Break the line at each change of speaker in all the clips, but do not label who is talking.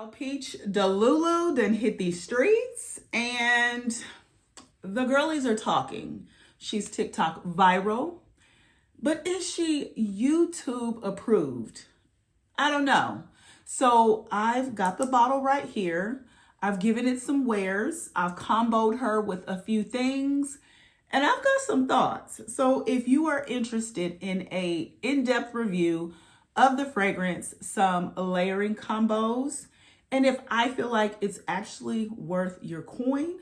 Well, Peach Delulu done hit these streets and the girlies are talking. She's TikTok viral, but is she YouTube approved? I don't know. So I've got the bottle right here. I've given it some wears. I've comboed her with a few things and I've got some thoughts. So if you are interested in a in-depth review of the fragrance, some layering combos, and if I feel like it's actually worth your coin,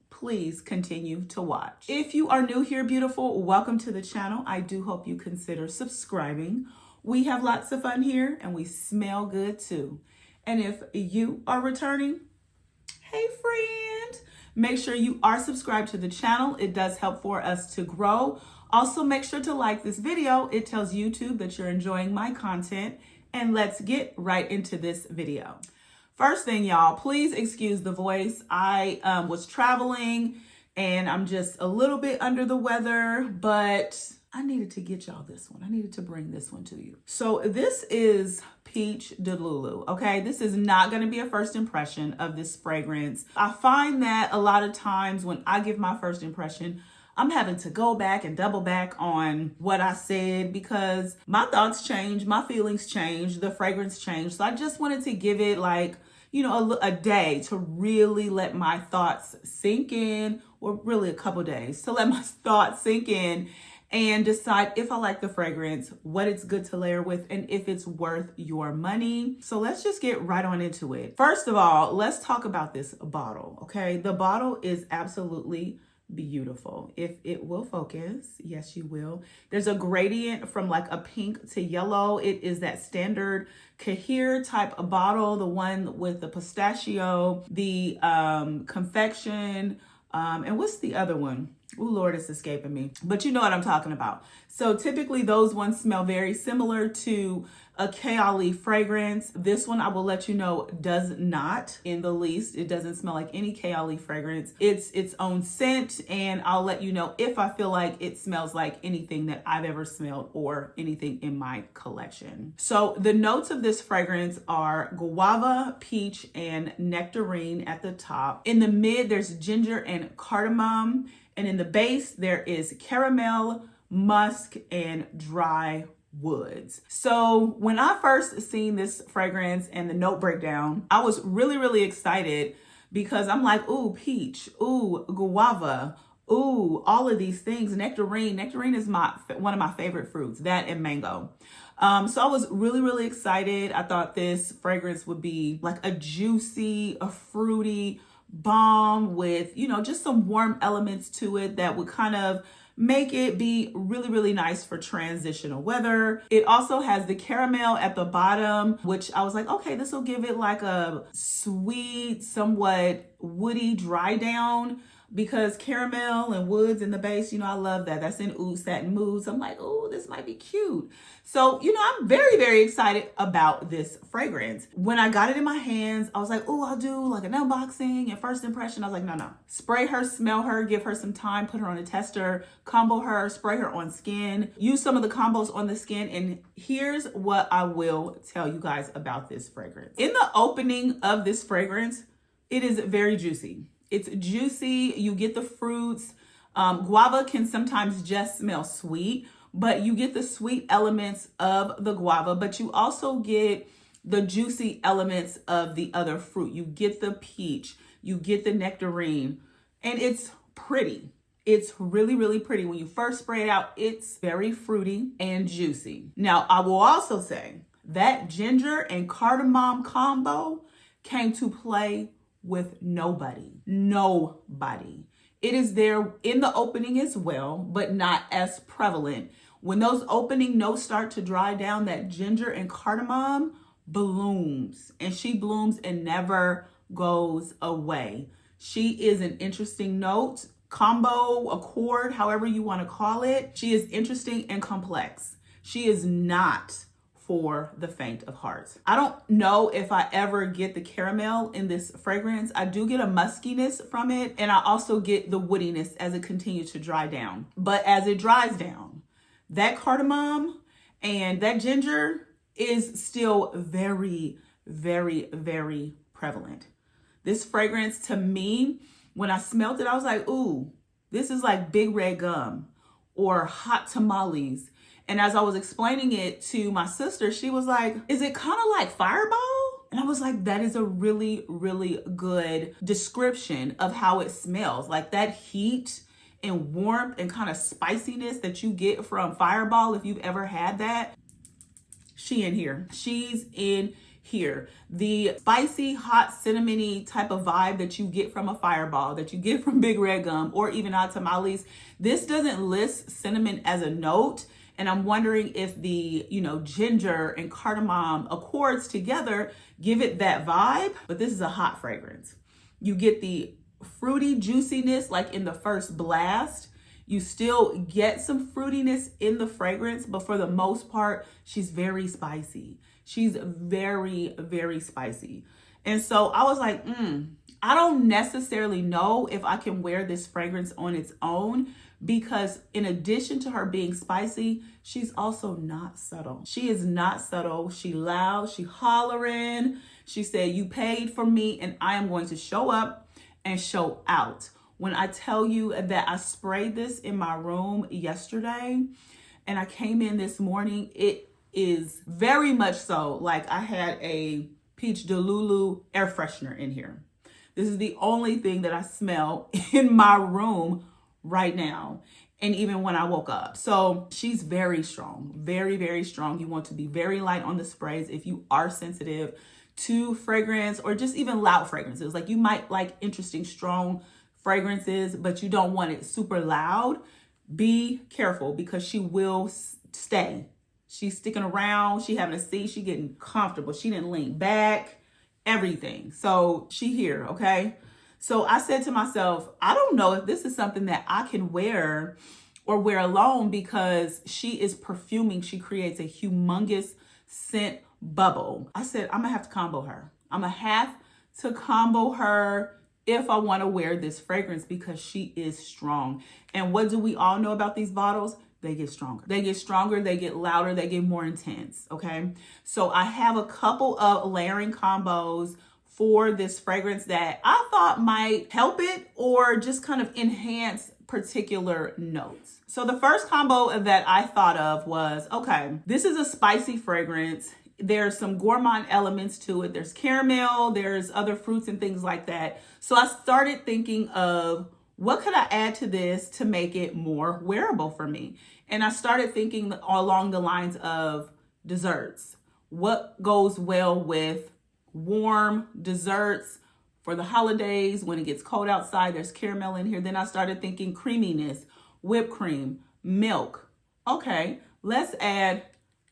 please continue to watch. If you are new here, beautiful, welcome to the channel. I do hope you consider subscribing. We have lots of fun here and we smell good too. And if you are returning, hey friend, make sure you are subscribed to the channel. It does help for us to grow. Also, make sure to like this video. It tells YouTube that you're enjoying my content. And let's get right into this video. First thing, y'all, please excuse the voice. I was traveling and I'm just a little bit under the weather, but I needed to get y'all this one. I needed to bring this one to you. So this is Peach Delulu, okay? This is not gonna be a first impression of this fragrance. I find that a lot of times when I give my first impression, I'm having to go back and double back on what I said because my thoughts change, my feelings change, the fragrance changed. So I just wanted to give it like, you know, a day to really let my thoughts sink in, or really a couple days to let my thoughts sink in and decide if I like the fragrance, what it's good to layer with, and if it's worth your money. So let's just get right on into it. First of all, let's talk about this bottle, okay? The bottle is absolutely beautiful. If it will focus, yes, you will. There's a gradient from like a pink to yellow. It is that standard Cahir type of bottle, the one with the pistachio, the confection, and what's the other one? Oh Lord, it's escaping me. But you know what I'm talking about. So typically those ones smell very similar to a Kaoli fragrance. This one, I will let you know, does not in the least. It doesn't smell like any Kaoli fragrance. It's its own scent, and I'll let you know if I feel like it smells like anything that I've ever smelled or anything in my collection. So the notes of this fragrance are guava, peach, and nectarine at the top. In the mid, there's ginger and cardamom. And in the base, there is caramel, musk, and dry woods. So when I first seen this fragrance and the note breakdown, I was really, really excited because I'm like, ooh, peach, ooh, guava, ooh, all of these things. Nectarine is one of my favorite fruits, that and mango. So I was really, really excited. I thought this fragrance would be like a juicy, a fruity bomb with, you know, just some warm elements to it that would kind of make it be really, really nice for transitional weather. It also has the caramel at the bottom, which I was like, okay, this will give it like a sweet, somewhat woody dry down, because caramel and woods in the base, you know, I love that. That's in Oud Satin Moods. I'm like, oh, this might be cute. So, you know, I'm very, very excited about this fragrance. When I got it in my hands, I was like, oh, I'll do like an unboxing and first impression. I was like, no. Spray her, smell her, give her some time, put her on a tester, combo her, spray her on skin, use some of the combos on the skin. And here's what I will tell you guys about this fragrance. In the opening of this fragrance, it is very juicy. It's juicy. You get the fruits. Guava can sometimes just smell sweet, but you get the sweet elements of the guava, but you also get the juicy elements of the other fruit. You get the peach, you get the nectarine, and it's pretty. It's really, really pretty. When you first spray it out, it's very fruity and juicy. Now, I will also say that ginger and cardamom combo came to play with nobody. It is there in the opening as well, but not as prevalent. When those opening notes start to dry down, that ginger and cardamom blooms, and she blooms and never goes away. She is an interesting note, combo, accord, however you want to call it. She is interesting and complex. She is not for the faint of heart. I don't know if I ever get the caramel in this fragrance. I do get a muskiness from it, and I also get the woodiness as it continues to dry down. But as it dries down, that cardamom and that ginger is still very, very, very prevalent. This fragrance, to me, when I smelled it, I was like, ooh, this is like Big Red Gum or Hot Tamales. And as I was explaining it to my sister, she was like, is it kind of like Fireball? And I was like, that is a really, really good description of how it smells. Like that heat and warmth and kind of spiciness that you get from Fireball, if you've ever had that. She's in here. The spicy, hot, cinnamony type of vibe that you get from a Fireball, that you get from Big Red Gum, or even Hot Tamales. This doesn't list cinnamon as a note. And I'm wondering if the, ginger and cardamom accords together give it that vibe. But this is a hot fragrance. You get the fruity juiciness like in the first blast. You still get some fruitiness in the fragrance, but for the most part, she's very spicy. She's very, very spicy. And so I was like, I don't necessarily know if I can wear this fragrance on its own, because in addition to her being spicy, she's also not subtle. She is not subtle. She loud, she hollering. She said, you paid for me and I am going to show up and show out. When I tell you that I sprayed this in my room yesterday and I came in this morning, it is very much so like I had a Peach Delulu air freshener in here. This is the only thing that I smell in my room right now, and even when I woke up. So she's very strong, very, very strong. You want to be very light on the sprays if you are sensitive to fragrance or just even loud fragrances. Like you might like interesting, strong fragrances, but you don't want it super loud. Be careful because she will stay. She's sticking around. She having a seat. She getting comfortable. She didn't lean back, everything. So she here, okay? So I said to myself, I don't know if this is something that I can wear or wear alone, because she is perfuming. She creates a humongous scent bubble. I said, I'm gonna have to combo her. I'm gonna have to combo her if I want to wear this fragrance, because she is strong. And what do we all know about these bottles? They get stronger. They get stronger, they get louder, they get more intense, okay? So I have a couple of layering combos for this fragrance that I thought might help it or just kind of enhance particular notes. So the first combo that I thought of was, okay, this is a spicy fragrance. There's some gourmand elements to it. There's caramel, there's other fruits and things like that. So I started thinking of what could I add to this to make it more wearable for me? And I started thinking along the lines of desserts. What goes well with warm desserts for the holidays when it gets cold outside? There's caramel in here. Then I started thinking creaminess, whipped cream, milk. Okay, let's add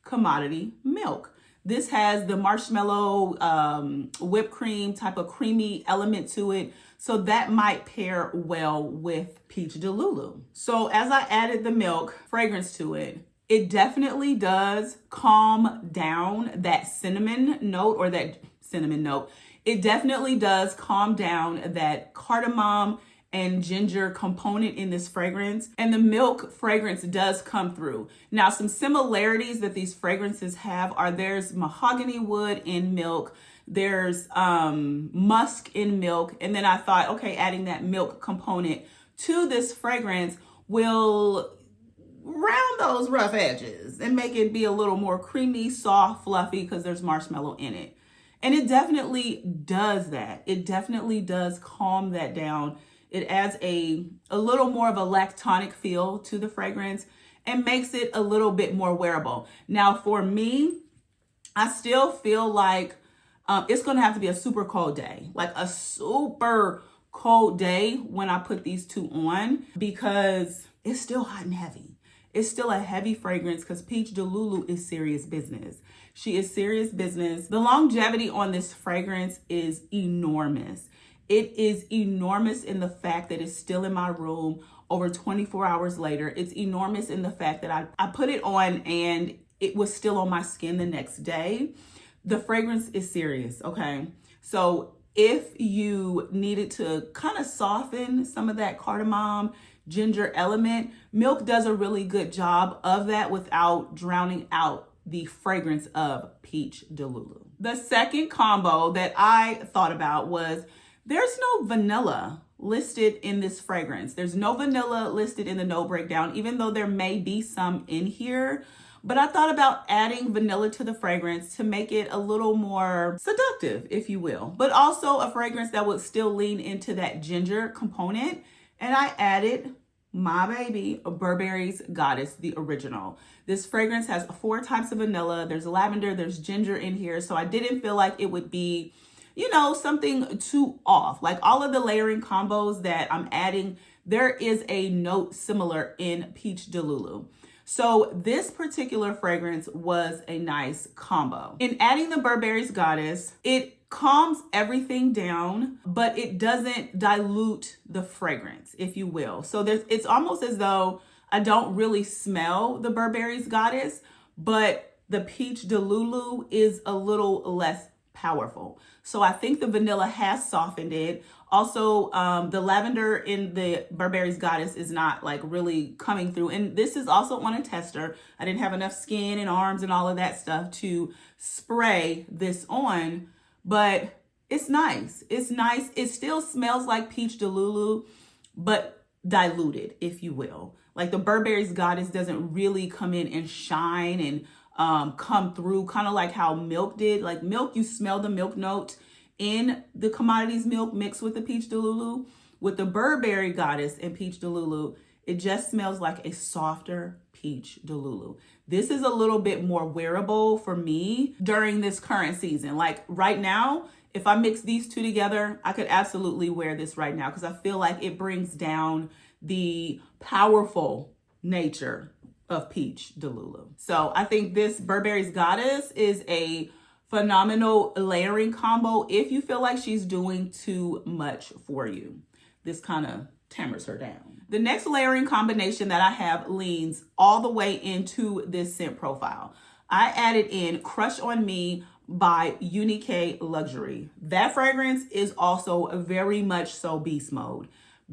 commodity milk. This has the marshmallow whipped cream type of creamy element to it. So that might pair well with Peach Delulu. So as I added the milk fragrance to it, it definitely does calm down that cinnamon note or that cinnamon note. It definitely does calm down that cardamom and ginger component in this fragrance. And the milk fragrance does come through. Now, some similarities that these fragrances have are there's mahogany wood in milk, there's musk in milk. And then I thought, okay, adding that milk component to this fragrance will round those rough edges and make it be a little more creamy, soft, fluffy, because there's marshmallow in it. And it definitely does that. It definitely does calm that down. It adds a little more of a lactonic feel to the fragrance and makes it a little bit more wearable. Now, for me, I still feel like it's going to have to be a super cold day, like a super cold day when I put these two on, because it's still hot and heavy. It's still a heavy fragrance because Peach Delulu is serious business. She is serious business. The longevity on this fragrance is enormous. It is enormous in the fact that it's still in my room over 24 hours later. It's enormous in the fact that I put it on and it was still on my skin the next day. The fragrance is serious, okay? So if you needed to kind of soften some of that cardamom, ginger element, milk does a really good job of that without drowning out the fragrance of Peach Delulu. The second combo that I thought about was there's no vanilla listed in this fragrance. There's no vanilla listed in the note breakdown, even though there may be some in here. But I thought about adding vanilla to the fragrance to make it a little more seductive, if you will, but also a fragrance that would still lean into that ginger component. And I added my baby, Burberry's Goddess, the original. This fragrance has 4 types of vanilla. There's lavender, there's ginger in here. So I didn't feel like it would be, you know, something too off. Like all of the layering combos that I'm adding, there is a note similar in Peach Delulu. So this particular fragrance was a nice combo. In adding the Burberry's Goddess, it calms everything down, but it doesn't dilute the fragrance, if you will. So it's almost as though I don't really smell the Burberry's Goddess, but the Peach Delulu is a little less powerful. So I think the vanilla has softened it. Also, the lavender in the Burberry's Goddess is not like really coming through. And this is also on a tester. I didn't have enough skin and arms and all of that stuff to spray this on, but it's nice. It's nice. It still smells like Peach Delulu, but diluted, if you will. Like the Burberry's Goddess doesn't really come in and shine and come through, kind of like how Milk did. Like Milk, you smell the milk note in the Commodities Milk mixed with the Peach Delulu. With the Burberry Goddess and Peach Delulu, it just smells like a softer Peach Delulu. This is a little bit more wearable for me during this current season. Like right now, if I mix these two together, I could absolutely wear this right now because I feel like it brings down the powerful nature of Peach Delulu. So I think this Burberry's Goddess is a phenomenal layering combo if you feel like she's doing too much for you. This kind of tammers her down. The next layering combination that I have leans all the way into this scent profile. I added in Crush on Me by Unique Luxury. That fragrance is also very much so beast mode.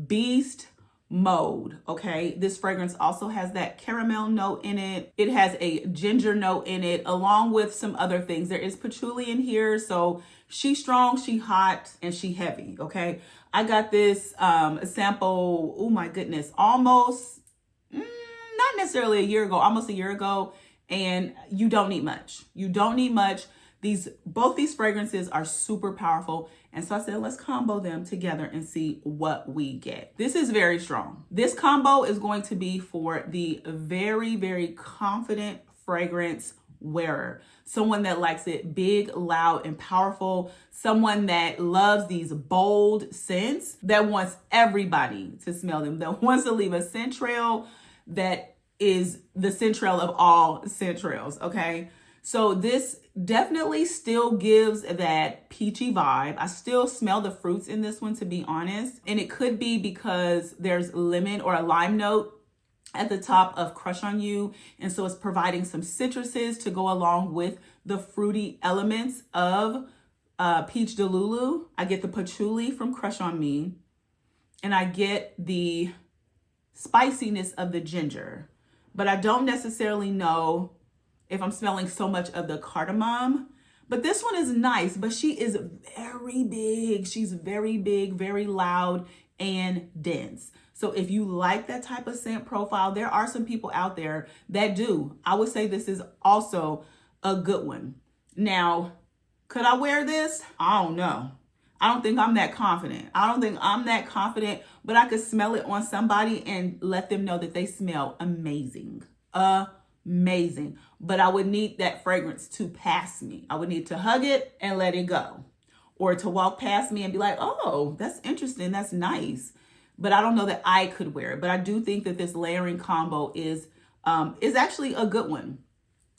Beast mode, okay? This fragrance also has that caramel note in it. It has a ginger note in it, along with some other things. There is patchouli in here, so she's strong, she hot, and she heavy, okay? I got this sample, oh my goodness, almost, not necessarily a year ago, almost a year ago, and you don't need much. You don't need much. Both these fragrances are super powerful. And so I said, let's combo them together and see what we get. This is very strong. This combo is going to be for the very, very confident fragrance wearer. Someone that likes it big, loud, and powerful. Someone that loves these bold scents, that wants everybody to smell them, that wants to leave a scent trail that is the scent trail of all scent trails, okay? So this definitely still gives that peachy vibe. I still smell the fruits in this one, to be honest. And it could be because there's lemon or a lime note at the top of Crush on You. And so it's providing some citruses to go along with the fruity elements of Peach Delulu. I get the patchouli from Crush on Me. And I get the spiciness of the ginger. But I don't necessarily know if I'm smelling so much of the cardamom. But this one is nice, but she is very big. She's very big, very loud, and dense. So if you like that type of scent profile, there are some people out there that do. I would say this is also a good one. Now, could I wear this? I don't know. I don't think I'm that confident. But I could smell it on somebody and let them know that they smell amazing. Amazing. But I would need that fragrance to pass me. I would need to hug it and let it go. Or to walk past me and be like, oh, that's interesting. That's nice. But I don't know that I could wear it. But I do think that this layering combo is actually a good one.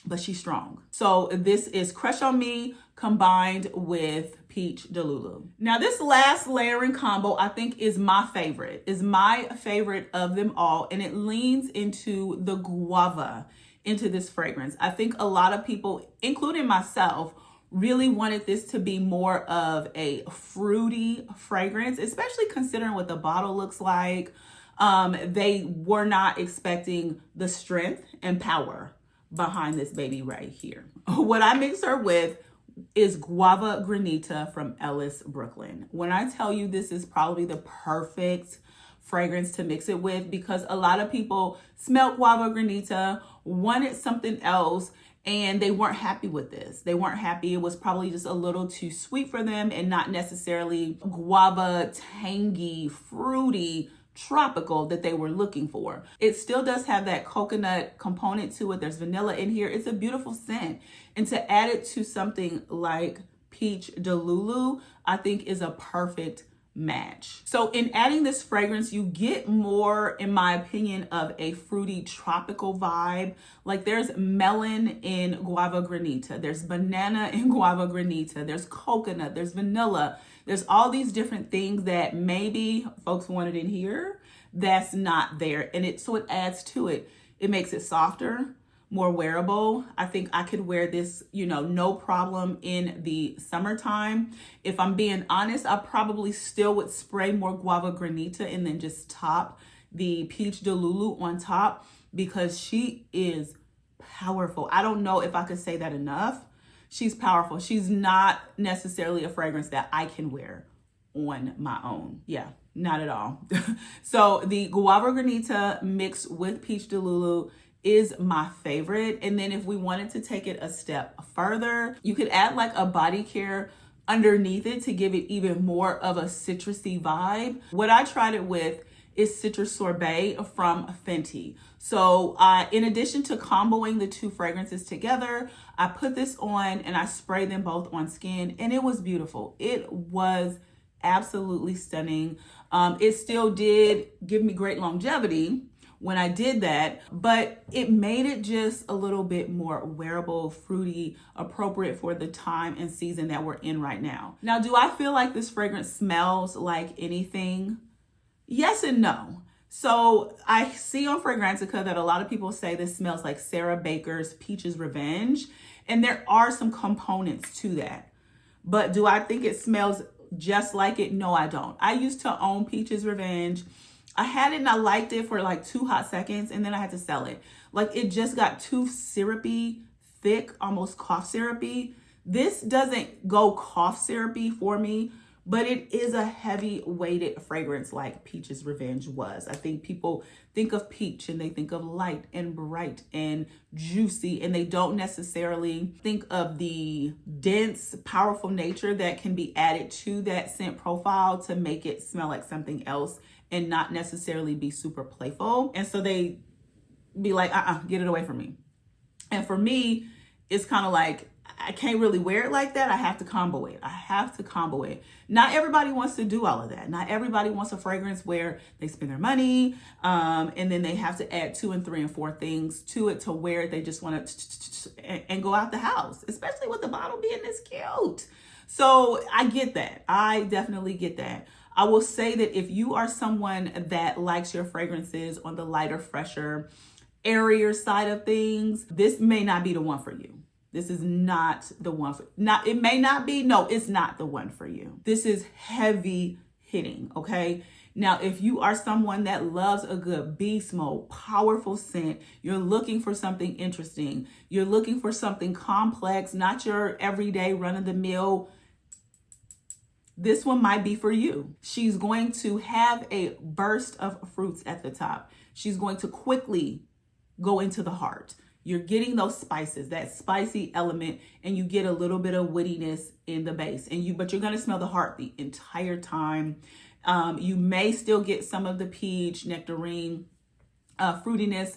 But she's strong. So this is Crush on Me combined with Peach Delulu. Now this last layering combo I think is my favorite. Is my favorite of them all. And it leans into the guava into this fragrance. I think a lot of people, including myself, really wanted this to be more of a fruity fragrance, especially considering what the bottle looks like. They were not expecting the strength and power behind this baby right here. What I mix her with is Guava Granita from Ellis, Brooklyn. When I tell you this is probably the perfect fragrance to mix it with, because a lot of people smelled Guava Granita, wanted something else, and they weren't happy with this. They weren't happy. It was probably just a little too sweet for them and not necessarily guava, tangy, fruity, tropical that they were looking for. It still does have that coconut component to it. There's vanilla in here. It's a beautiful scent. And to add it to something like Peach Delulu, I think is a perfect match. So in adding this fragrance, you get more, in my opinion, of a fruity tropical vibe. Like there's melon in Guava Granita, there's banana in Guava Granita, there's coconut, there's vanilla, there's all these different things that maybe folks wanted in here that's not there. And so it adds to it. It makes it softer, more wearable. I think I could wear this, no problem in the summertime. If I'm being honest, I probably still would spray more Guava Granita and then just top the Peach Delulu on top, because she is powerful. I don't know if I could say that enough. She's powerful. She's not necessarily a fragrance that I can wear on my own. Yeah, not at all. So the Guava Granita mixed with Peach Delulu is my favorite. And then if we wanted to take it a step further, you could add like a body care underneath it to give it even more of a citrusy vibe. What I tried it with is Citrus Sorbet from Fenty. So in addition to comboing the two fragrances together, I put this on and I sprayed them both on skin, and it was beautiful. It was absolutely stunning. It still did give me great longevity when I did that, but it made it just a little bit more wearable, fruity, appropriate for the time and season that we're in right now. Now, do I feel like this fragrance smells like anything? Yes and no. So I see on Fragrantica that a lot of people say this smells like Sarah Baker's Peach's Revenge, and there are some components to that. But do I think it smells just like it? No, I don't. I used to own Peach's Revenge. I had it and I liked it for like 2 hot seconds, and then I had to sell it. Like it just got too syrupy, thick, almost cough syrupy. This doesn't go cough syrupy for me, but it is a heavy weighted fragrance like Peach's Revenge was. I think people think of peach and they think of light and bright and juicy, and they don't necessarily think of the dense, powerful nature that can be added to that scent profile to make it smell like something else and not necessarily be super playful. And so they be like, get it away from me. And for me, it's kind of like, I can't really wear it like that. I have to combo it. Not everybody wants to do all of that. Not everybody wants a fragrance where they spend their money and then they have to add 2 and 3 and 4 things to it to wear it. They just want to and go out the house, especially with the bottle being this cute. So I get that. I definitely get that. I will say that if you are someone that likes your fragrances on the lighter, fresher, airier side of things, this may not be the one for you. This is not the one for, it may not be, no, it's not the one for you. This is heavy hitting, okay? Now, if you are someone that loves a good beast mode, powerful scent, you're looking for something interesting, you're looking for something complex, not your everyday run-of-the-mill, this one might be for you. She's going to have a burst of fruits at the top. She's going to quickly go into the heart. You're getting those spices, that spicy element, and you get a little bit of wittiness in the base. But you're gonna smell the heart the entire time. You may still get some of the peach, nectarine, fruitiness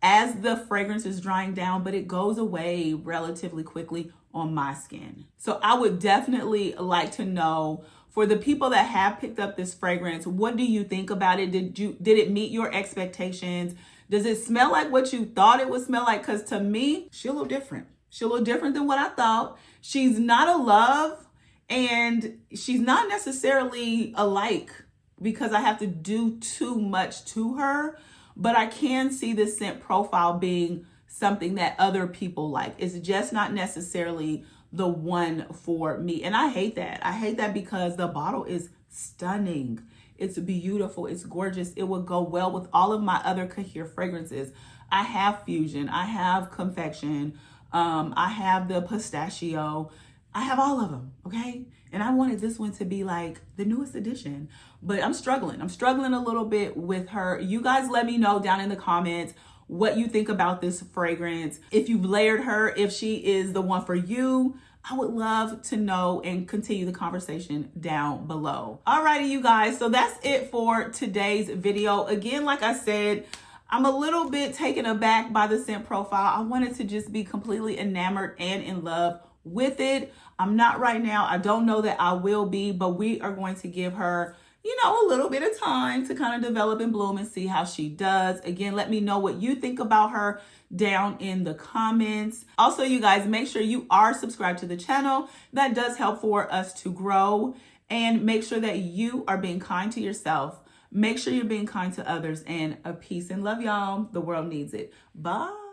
as the fragrance is drying down, but it goes away relatively quickly on my skin. So I would definitely like to know, for the people that have picked up this fragrance, what do you think about it? Did it meet your expectations? Does it smell like what you thought it would smell like? Because to me, she's a little different. She's a little different than what I thought. She's not a love, and she's not necessarily a like, because I have to do too much to her. But I can see this scent profile being something that other people like. It's just not necessarily the one for me. And I hate that. I hate that because the bottle is stunning. It's beautiful. It's gorgeous. It would go well with all of my other Kahir fragrances. I have Fusion. I have Confection. I have the Pistachio. I have all of them, okay? And I wanted this one to be like the newest edition, but I'm struggling. I'm struggling a little bit with her. You guys let me know down in the comments what you think about this fragrance. If you've layered her, if she is the one for you, I would love to know and continue the conversation down below. Alrighty, you guys, so that's it for today's video. Again, like I said, I'm a little bit taken aback by the scent profile. I wanted to just be completely enamored and in love with it. I'm not right now. I don't know that I will be, but we are going to give her, you know, a little bit of time to kind of develop and bloom and see how she does. Again, let me know what you think about her down in the comments. Also, you guys, make sure you are subscribed to the channel. That does help for us to grow. And make sure that you are being kind to yourself. Make sure you're being kind to others. And a peace and love, y'all. The world needs it. Bye.